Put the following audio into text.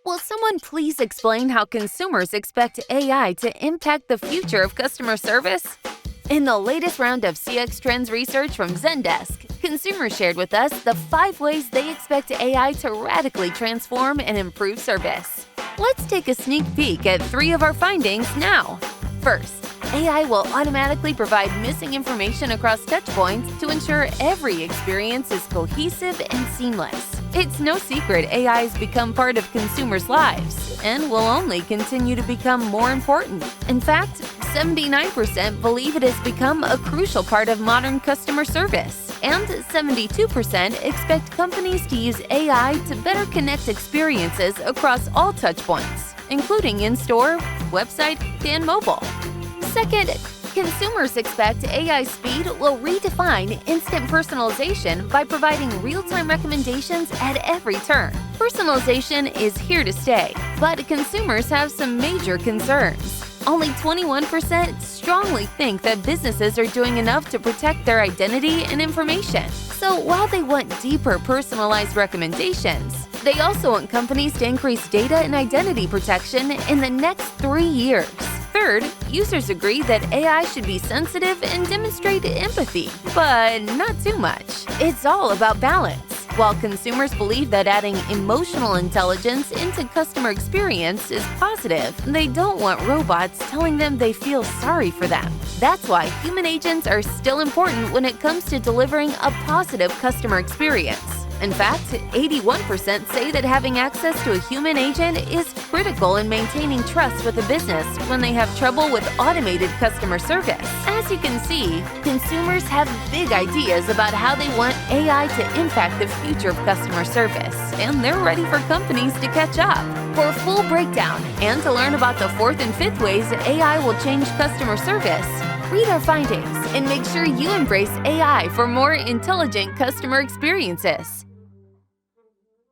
Will someone please explain how consumers expect AI to impact the future of customer service? In the latest round of CX Trends research from Zendesk, consumers shared with us the 5 ways they expect AI to radically transform and improve service. Let's take a sneak peek at 3 of our findings now. First, AI will automatically provide missing information across touchpoints to ensure every experience is cohesive and seamless. It's no secret AI has become part of consumers' lives and will only continue to become more important. In fact, 79% believe it has become a crucial part of modern customer service, and 72% expect companies to use AI to better connect experiences across all touchpoints, including in-store, website, and mobile. Second, consumers expect AI speed will redefine instant personalization by providing real-time recommendations at every turn. Personalization is here to stay, but consumers have some major concerns. Only 21% strongly think that businesses are doing enough to protect their identity and information. So while they want deeper personalized recommendations, they also want companies to increase data and identity protection in the next 3 years. Third, users agree that AI should be sensitive and demonstrate empathy, but not too much. It's all about balance. While consumers believe that adding emotional intelligence into customer experience is positive, they don't want robots telling them they feel sorry for them. That's why human agents are still important when it comes to delivering a positive customer experience. In fact, 81% say that having access to a human agent is critical in maintaining trust with a business when they have trouble with automated customer service. As you can see, consumers have big ideas about how they want AI to impact the future of customer service, and they're ready for companies to catch up. For a full breakdown and to learn about the 4th and 5th ways AI will change customer service, read our findings and make sure you embrace AI for more intelligent customer experiences.